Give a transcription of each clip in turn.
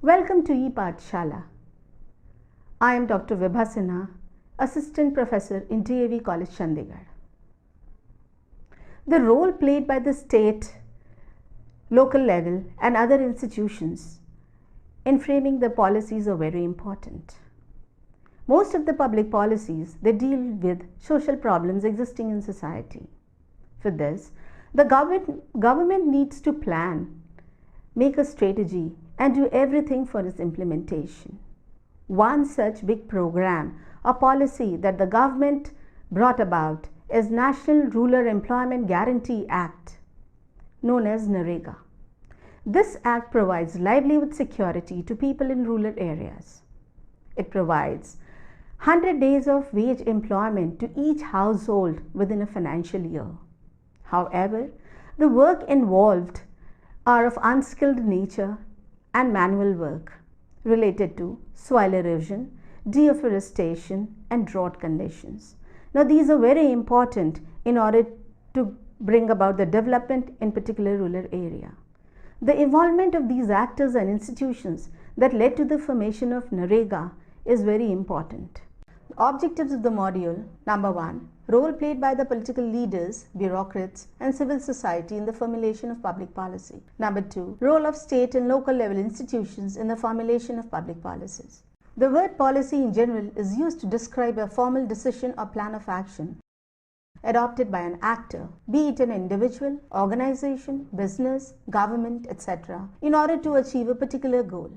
Welcome to ePathshala. I am Dr. Vibha Sinha, Assistant Professor in DAV College, Chandigarh. The role played by the state, local level and other institutions in framing the policies are very important. Most of the public policies, they deal with social problems existing in society. For this, the government needs to plan, make a strategy and do everything for its implementation. One such big program or policy that the government brought about is National Rural Employment Guarantee Act, known as NREGA. This act provides livelihood security to people in rural areas. It provides 100 days of wage employment to each household within a financial year. However, the work involved are of unskilled nature and manual work related to soil erosion, deforestation and drought conditions. Now these are very important in order to bring about the development in particular rural area. The involvement of these actors and institutions that led to the formation of NREGA is very important. Objectives of the module: number 1, role played by the political leaders, bureaucrats and civil society in the formulation of public policy. Number 2, role of state and local level institutions in the formulation of public policies. The word policy in general is used to describe a formal decision or plan of action adopted by an actor, be it an individual, organization, business, government, etc., in order to achieve a particular goal.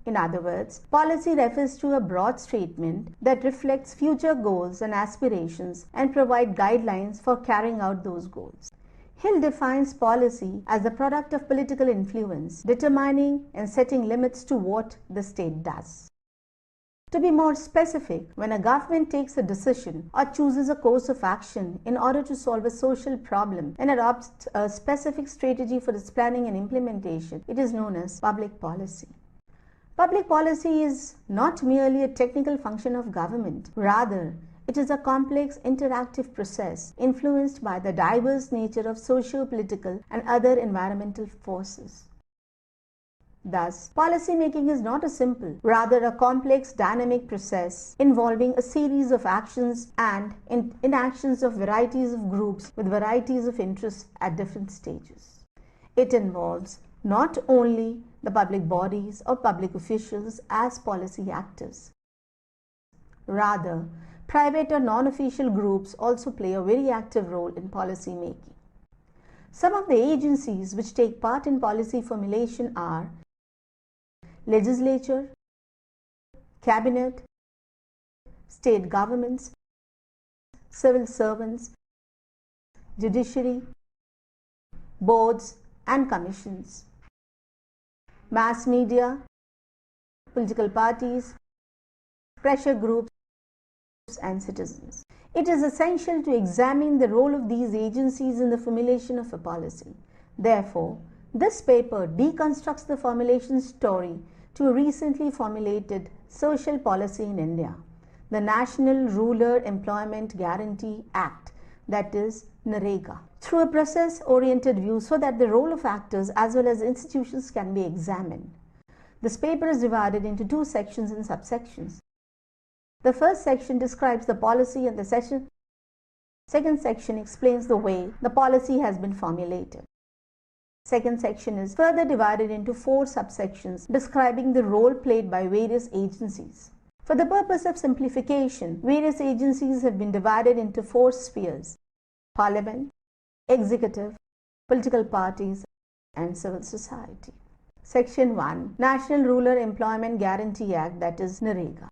In other words, policy refers to a broad statement that reflects future goals and aspirations and provide guidelines for carrying out those goals. Hill defines policy as the product of political influence, determining and setting limits to what the state does. To be more specific, when a government takes a decision or chooses a course of action in order to solve a social problem and adopts a specific strategy for its planning and implementation, it is known as public policy. Public policy is not merely a technical function of government. Rather, it is a complex interactive process influenced by the diverse nature of socio-political and other environmental forces. Thus, policy making is not a simple, rather a complex dynamic process involving a series of actions and inactions of varieties of groups with varieties of interests at different stages. It involves not only the public bodies or public officials as policy actors. Rather, private or non-official groups also play a very active role in policy making. Some of the agencies which take part in policy formulation are legislature, cabinet, state governments, civil servants, judiciary, boards and commissions, mass media, political parties, pressure groups and citizens. It is essential to examine the role of these agencies in the formulation of a policy. Therefore, this paper deconstructs the formulation story to a recently formulated social policy in India, the National Rural Employment Guarantee Act, that is NREGA, through a process-oriented view so that the role of actors as well as institutions can be examined. This paper is divided into 2 sections and subsections. The first section describes the policy and the second section explains the way the policy has been formulated. Second section is further divided into 4 subsections describing the role played by various agencies. For the purpose of simplification, various agencies have been divided into 4 spheres: Parliament, Executive, political parties and civil society. Section 1, National Rural Employment Guarantee Act, that is NREGA.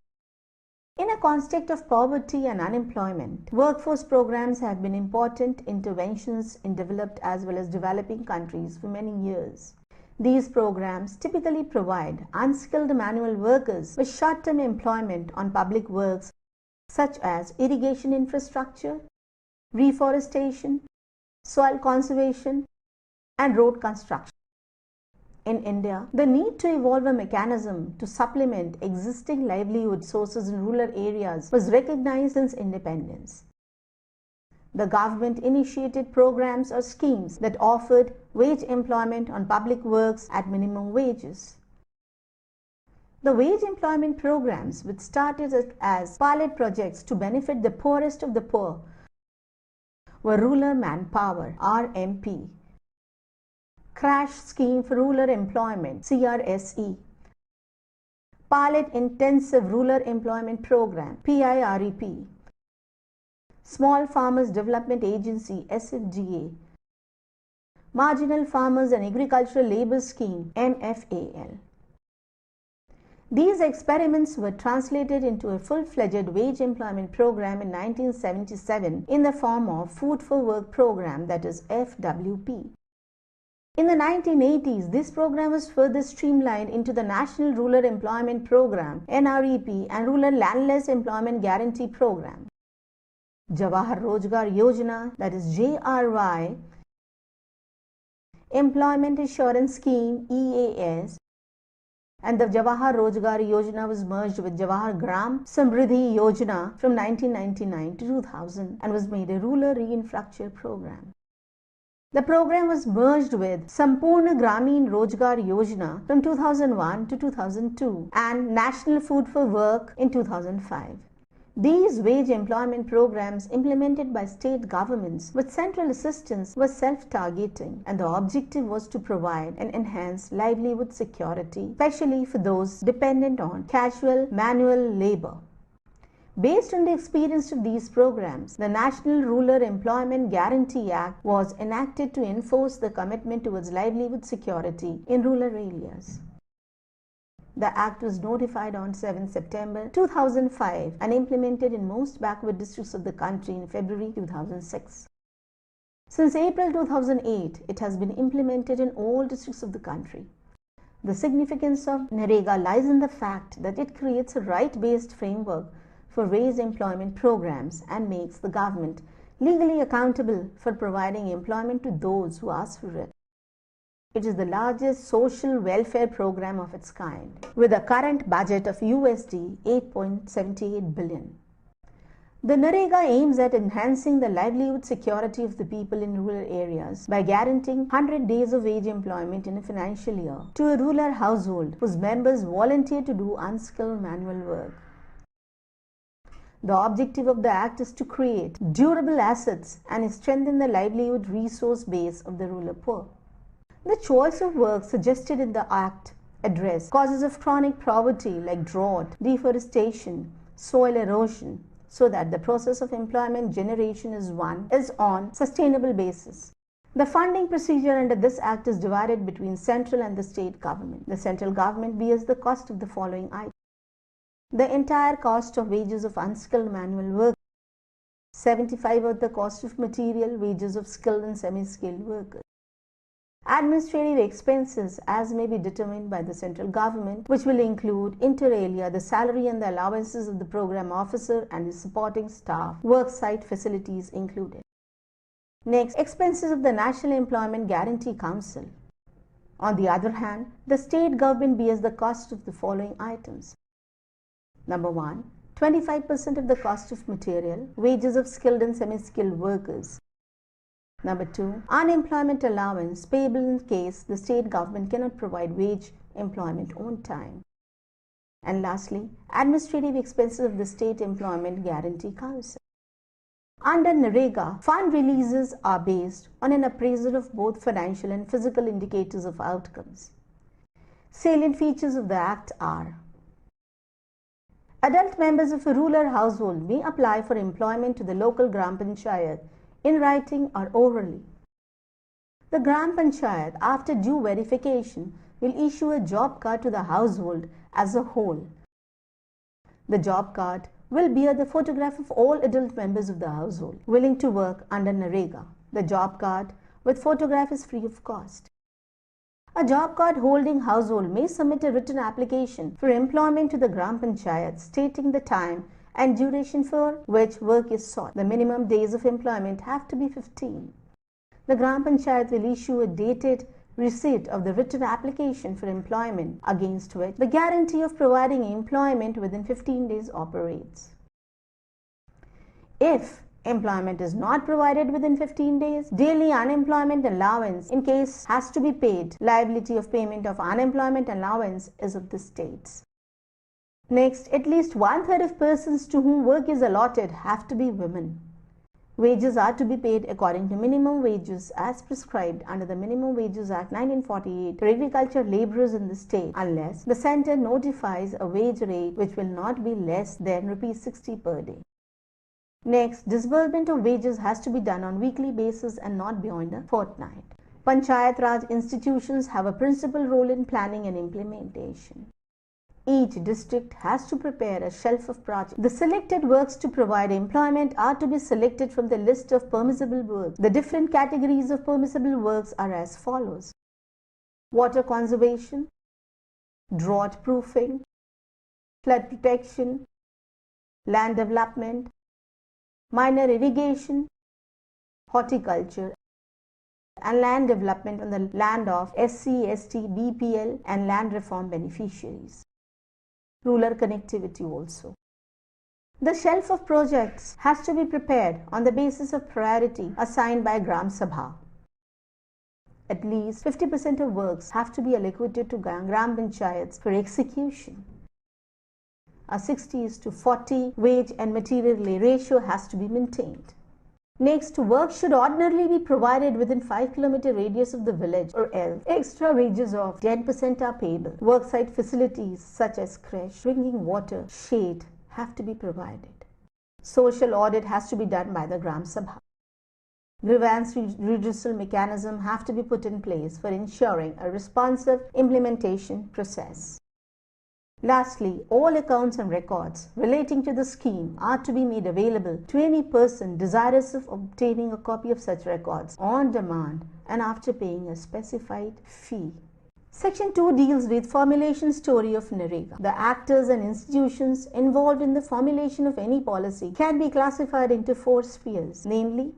In a context of poverty and unemployment, workforce programs have been important interventions in developed as well as developing countries for many years. These programs typically provide unskilled manual workers with short-term employment on public works such as irrigation infrastructure, reforestation, soil conservation, and road construction. In India, the need to evolve a mechanism to supplement existing livelihood sources in rural areas was recognized since independence. The government initiated programs or schemes that offered wage employment on public works at minimum wages. The wage employment programs, which started as pilot projects to benefit the poorest of the poor, were Rural Manpower (RMP), Crash Scheme for Rural Employment (CRSE), Pilot Intensive Rural Employment Program (PIREP), Small Farmers Development Agency (SFDA), Marginal Farmers and Agricultural Labour Scheme (MFAL). These experiments were translated into a full-fledged wage employment program in 1977 in the form of Food for Work program, that is FWP. In the 1980s, this program was further streamlined into the National Rural Employment Program (NREP) and Rural Landless Employment Guarantee Program. Jawahar Rozgar Yojana, that is JRY, Employment Assurance Scheme (EAS), and the Jawahar Rozgar Yojana was merged with Jawahar Gram Samriddhi Yojana from 1999 to 2000 and was made a rural reinfrastructure program. The program was merged with Sampurna Gramin Rozgar Yojana from 2001 to 2002 and National Food for Work in 2005. These wage employment programs implemented by state governments with central assistance were self-targeting, and the objective was to provide and enhance livelihood security, especially for those dependent on casual manual labor. Based on the experience of these programs, the National Rural Employment Guarantee Act was enacted to enforce the commitment towards livelihood security in rural areas. The Act was notified on 7 September 2005 and implemented in most backward districts of the country in February 2006. Since April 2008, it has been implemented in all districts of the country. The significance of NREGA lies in the fact that it creates a right-based framework for wage employment programs and makes the government legally accountable for providing employment to those who ask for it. It is the largest social welfare program of its kind, with a current budget of USD 8.78 billion. The NREGA aims at enhancing the livelihood security of the people in rural areas by guaranteeing 100 days of wage employment in a financial year to a rural household whose members volunteer to do unskilled manual work. The objective of the Act is to create durable assets and strengthen the livelihood resource base of the rural poor. The choice of work suggested in the Act address causes of chronic poverty like drought, deforestation, soil erosion, so that the process of employment generation is on sustainable basis. The funding procedure under this Act is divided between central and the state government. The central government bears the cost of the following items: the entire cost of wages of unskilled manual work, 75% of the cost of material, wages of skilled and semi-skilled workers. Administrative expenses as may be determined by the central government, which will include inter alia the salary and the allowances of the program officer and his supporting staff, worksite facilities included. Next, expenses of the National Employment Guarantee Council. On the other hand, the state government bears the cost of the following items. Number 1, 25% of the cost of material, wages of skilled and semi-skilled workers. Number 2, unemployment allowance payable in case the state government cannot provide wage employment on time. And lastly, administrative expenses of the State Employment Guarantee Council. Under NREGA, fund releases are based on an appraisal of both financial and physical indicators of outcomes. Salient features of the Act are: adult members of a rural household may apply for employment to the local Gram Panchayat in writing or orally. The Gram Panchayat, after due verification, will issue a job card to the household as a whole. The job card will bear the photograph of all adult members of the household willing to work under NREGA. The job card with photograph is free of cost. A job card holding household may submit a written application for employment to the Gram Panchayat stating the time and duration for which work is sought. The minimum days of employment have to be 15. The Gram Panchayat will issue a dated receipt of the written application for employment against which the guarantee of providing employment within 15 days operates. If employment is not provided within 15 days, daily unemployment allowance in case has to be paid. Liability of payment of unemployment allowance is of the states. Next, at least 1/3 of persons to whom work is allotted have to be women. Wages are to be paid according to minimum wages as prescribed under the Minimum Wages Act 1948 for agriculture labourers in the state, unless the centre notifies a wage rate which will not be less than ₹60 per day. Next, disbursement of wages has to be done on weekly basis and not beyond a fortnight. Panchayat Raj institutions have a principal role in planning and implementation. Each district has to prepare a shelf of projects. The selected works to provide employment are to be selected from the list of permissible works. The different categories of permissible works are as follows: water conservation, drought proofing, flood protection, land development, minor irrigation, horticulture, and land development on the land of SC, ST, BPL and land reform beneficiaries. Rural connectivity also. The shelf of projects has to be prepared on the basis of priority assigned by Gram Sabha. At least 50% of works have to be allocated to Gram Panchayats for execution. A 60:40 wage and material ratio has to be maintained. Next, work should ordinarily be provided within 5-kilometer radius of the village, or else extra wages of 10% are payable. Worksite facilities such as creche, drinking water, shade have to be provided. Social audit has to be done by the Gram Sabha. Grievance redressal mechanism have to be put in place for ensuring a responsive implementation process. Lastly, all accounts and records relating to the scheme are to be made available to any person desirous of obtaining a copy of such records on demand and after paying a specified fee. Section 2 deals with formulation story of NREGA. The actors and institutions involved in the formulation of any policy can be classified into 4 spheres, namely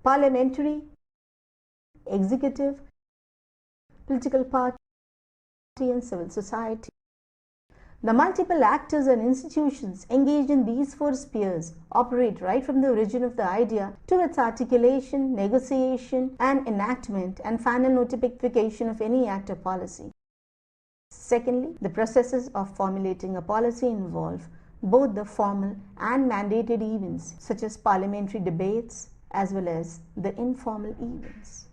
parliamentary, executive, political party, and civil society. The multiple actors and institutions engaged in these 4 spheres operate right from the origin of the idea to its articulation, negotiation, and enactment and final notification of any act or policy. Secondly, the processes of formulating a policy involve both the formal and mandated events such as parliamentary debates as well as the informal events.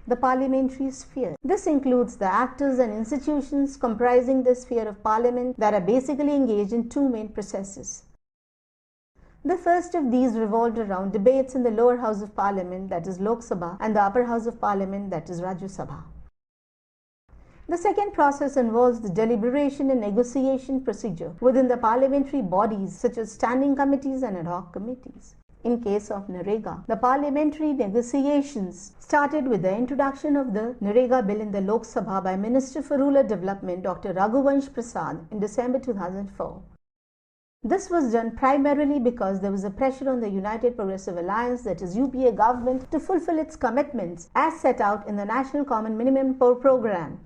The parliamentary sphere. This includes the actors and institutions comprising the sphere of parliament that are basically engaged in 2 main processes. The first of these revolved around debates in the lower house of parliament, that is Lok Sabha, and the upper house of parliament, that is Rajya Sabha. The second process involves the deliberation and negotiation procedure within the parliamentary bodies such as standing committees and ad hoc committees. In case of NREGA, the parliamentary negotiations started with the introduction of the NREGA bill in the Lok Sabha by Minister for Rural Development Dr. Raghuvansh Prasad in December 2004. This was done primarily because there was a pressure on the United Progressive Alliance, that is UPA government, to fulfill its commitments as set out in the National Common Minimum Program.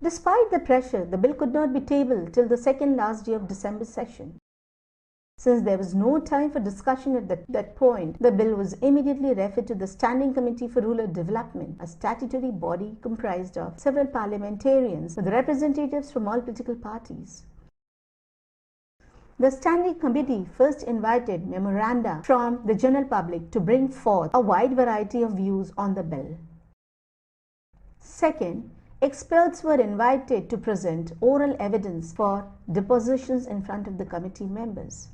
Despite the pressure, the bill could not be tabled till the second last day of December session. Since there was no time for discussion at that point, the bill was immediately referred to the Standing Committee for Rural Development, a statutory body comprised of several parliamentarians with representatives from all political parties. The Standing Committee first invited memoranda from the general public to bring forth a wide variety of views on the bill. Second, experts were invited to present oral evidence for depositions in front of the committee members.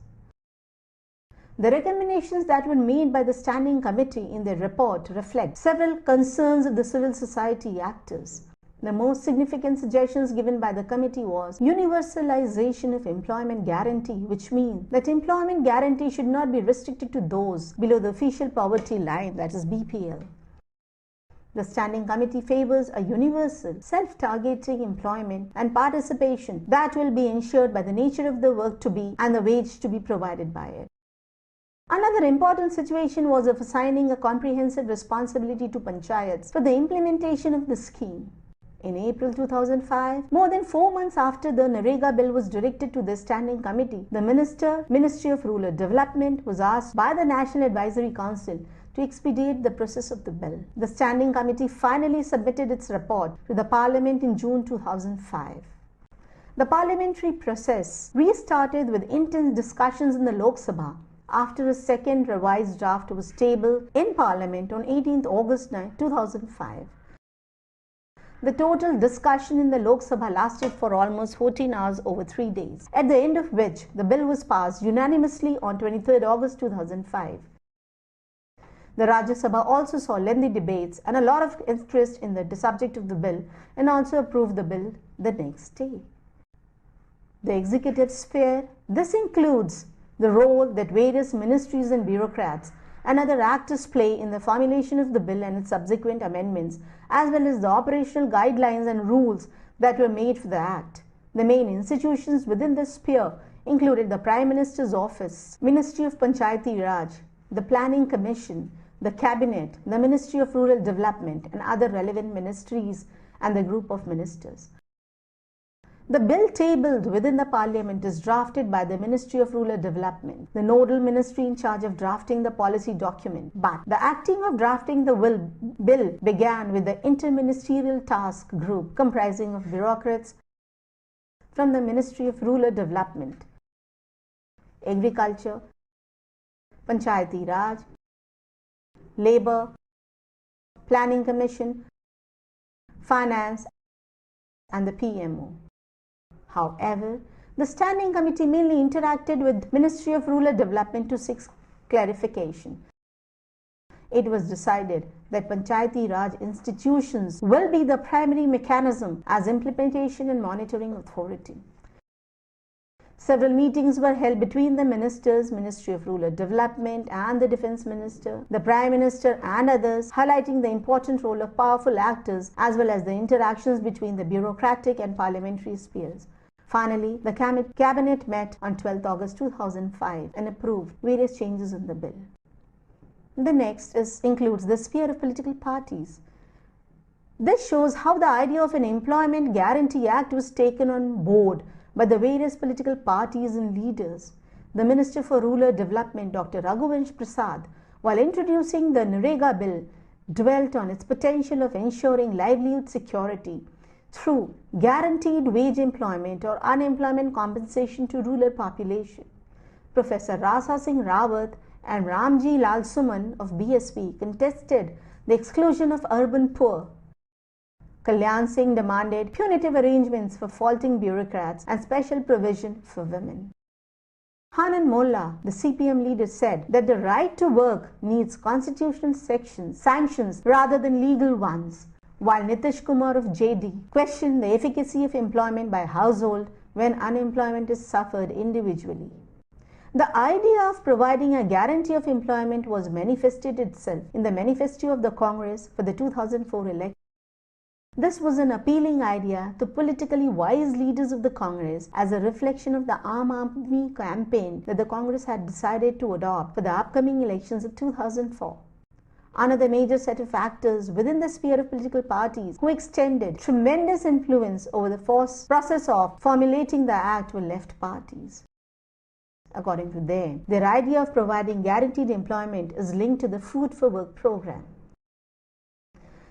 The recommendations that were made by the Standing Committee in their report reflect several concerns of the civil society actors. The most significant suggestions given by the committee was universalization of employment guarantee, which means that employment guarantee should not be restricted to those below the official poverty line, that is BPL. The Standing Committee favors a universal, self-targeting employment and participation that will be ensured by the nature of the work to be and the wage to be provided by it. Another important situation was of assigning a comprehensive responsibility to panchayats for the implementation of the scheme. In April 2005, more than 4 months after the NREGA bill was directed to the Standing Committee, the Ministry of Rural Development was asked by the National Advisory Council to expedite the process of the bill. The Standing Committee finally submitted its report to the Parliament in June 2005. The parliamentary process restarted with intense discussions in the Lok Sabha after a second revised draft was tabled in Parliament on 18 August 2005. The total discussion in the Lok Sabha lasted for almost 14 hours over 3 days, at the end of which the bill was passed unanimously on 23 August 2005. The Rajya Sabha also saw lengthy debates and a lot of interest in the subject of the bill and also approved the bill the next day. The executive sphere, this includes the role that various ministries and bureaucrats and other actors play in the formulation of the bill and its subsequent amendments, as well as the operational guidelines and rules that were made for the Act. The main institutions within this sphere included the Prime Minister's Office, Ministry of Panchayati Raj, the Planning Commission, the Cabinet, the Ministry of Rural Development, and other relevant ministries and the group of ministers. The bill tabled within the Parliament is drafted by the Ministry of Rural Development, the nodal ministry in charge of drafting the policy document. But the acting of drafting the bill began with the interministerial task group comprising of bureaucrats from the Ministry of Rural Development, Agriculture, Panchayati Raj, Labour, Planning Commission, Finance, and the PMO. However, the Standing Committee mainly interacted with Ministry of Rural Development to seek clarification. It was decided that Panchayati Raj institutions will be the primary mechanism as implementation and monitoring authority. Several meetings were held between the ministers, Ministry of Rural Development and the Defence Minister, the Prime Minister and others, highlighting the important role of powerful actors as well as the interactions between the bureaucratic and parliamentary spheres. Finally, the Cabinet met on 12 August 2005 and approved various changes in the bill. The next includes the sphere of political parties. This shows how the idea of an Employment Guarantee Act was taken on board by the various political parties and leaders. The Minister for Rural Development, Dr. Raghuvansh Prasad, while introducing the Narega bill, dwelt on its potential of ensuring livelihood security through guaranteed wage employment or unemployment compensation to rural population. Professor Rasa Singh Rawat and Ramji Lal Suman of BSP contested the exclusion of urban poor. Kalyan Singh demanded punitive arrangements for faulting bureaucrats and special provision for women. Hanan Molla, the CPM leader, said that the right to work needs constitutional sanctions rather than legal ones, while Nitish Kumar of JD questioned the efficacy of employment by household when unemployment is suffered individually. The idea of providing a guarantee of employment was manifested itself in the manifesto of the Congress for the 2004 election. This was an appealing idea to politically wise leaders of the Congress as a reflection of the Aam Aadmi campaign that the Congress had decided to adopt for the upcoming elections of 2004. Another major set of actors within the sphere of political parties who extended tremendous influence over the process of formulating the act were left parties. According to them, their idea of providing guaranteed employment is linked to the Food for Work program.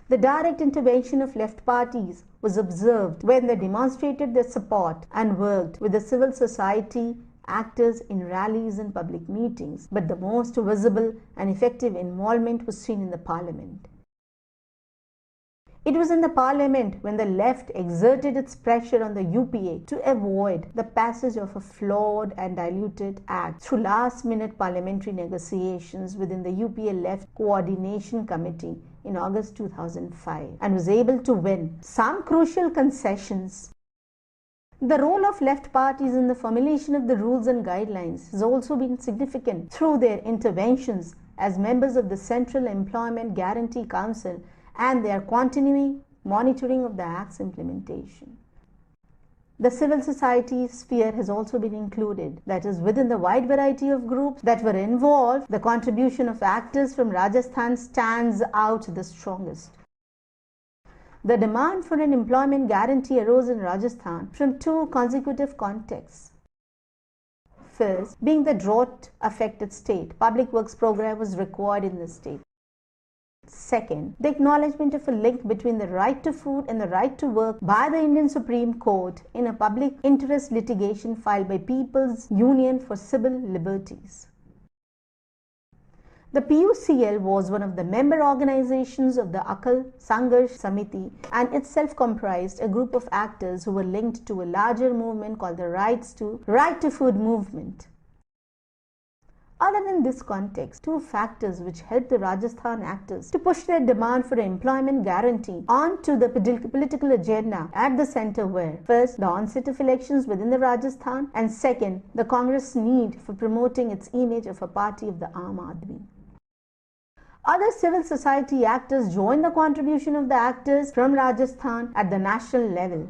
The direct intervention of left parties was observed when they demonstrated their support and worked with the civil society actors in rallies and public meetings, but the most visible and effective involvement was seen in the Parliament. It was in the Parliament when the left exerted its pressure on the UPA to avoid the passage of a flawed and diluted act through last-minute parliamentary negotiations within the UPA Left Coordination Committee in August 2005 and was able to win some crucial concessions. The role of left parties in the formulation of the rules and guidelines has also been significant through their interventions as members of the Central Employment Guarantee Council and their continuing monitoring of the Act's implementation. The civil society sphere has also been included, that is, within the wide variety of groups that were involved, the contribution of actors from Rajasthan stands out the strongest. The demand for an employment guarantee arose in Rajasthan from two consecutive contexts. First, being the drought-affected state, public works program was required in the state. Second, the acknowledgement of a link between the right to food and the right to work by the Indian Supreme Court in a public interest litigation filed by People's Union for Civil Liberties. The PUCL was one of the member organizations of the Akal Sangharsh Samiti and itself comprised a group of actors who were linked to a larger movement called the Right to Food movement. Other than this context, two factors which helped the Rajasthan actors to push their demand for an employment guarantee onto the political agenda at the centre were, first, the onset of elections within the Rajasthan, and second, the Congress' need for promoting its image of a party of the Aam Aadmi. Other civil society actors joined the contribution of the actors from Rajasthan at the national level.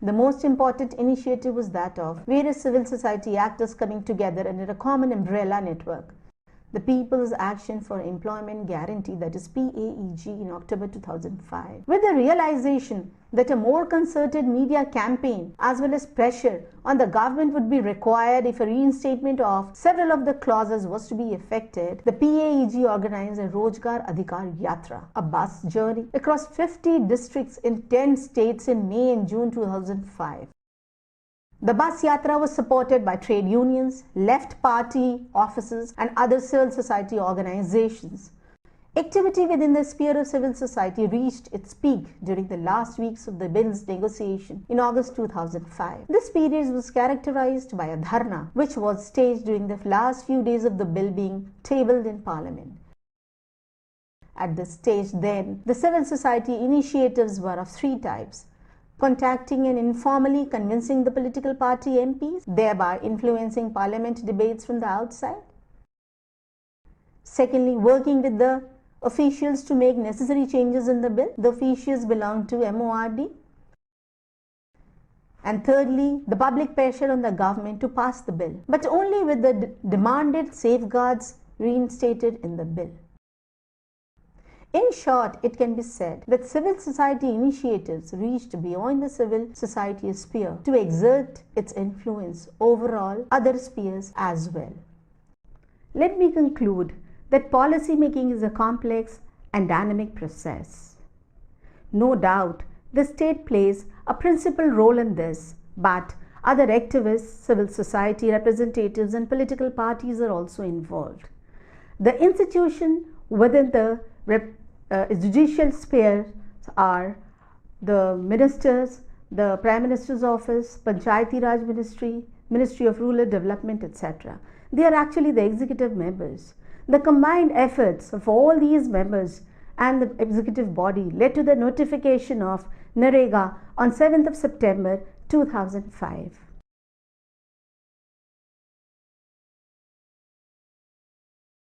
The most important initiative was that of various civil society actors coming together under a common umbrella network, the People's Action for Employment Guarantee, that is PAEG, in October 2005. With the realization that a more concerted media campaign as well as pressure on the government would be required if a reinstatement of several of the clauses was to be effected, the PAEG organized a Rozgar Adhikar Yatra, a bus journey across 50 districts in 10 states in May and June 2005. The bus yatra was supported by trade unions, left party offices and other civil society organizations. Activity within the sphere of civil society reached its peak during the last weeks of the bill's negotiation in August 2005. This period was characterized by a dharna, which was staged during the last few days of the bill being tabled in Parliament. At this stage then, the civil society initiatives were of three types: contacting and informally convincing the political party MPs, thereby influencing parliament debates from the outside. Secondly, working with the officials to make necessary changes in the bill. The officials belong to MORD. And thirdly, the public pressure on the government to pass the bill, but only with the demanded safeguards reinstated in the bill. In short, it can be said that civil society initiatives reached beyond the civil society sphere to exert its influence over all other spheres as well. Let me conclude that policy making is a complex and dynamic process. No doubt, the state plays a principal role in this, but other activists, civil society representatives and political parties are also involved. The institution within the judicial sphere are the ministers, the Prime Minister's office, Panchayati Raj Ministry, Ministry of Rural Development, etc. They are actually the executive members. The combined efforts of all these members and the executive body led to the notification of NREGA on 7th of September 2005.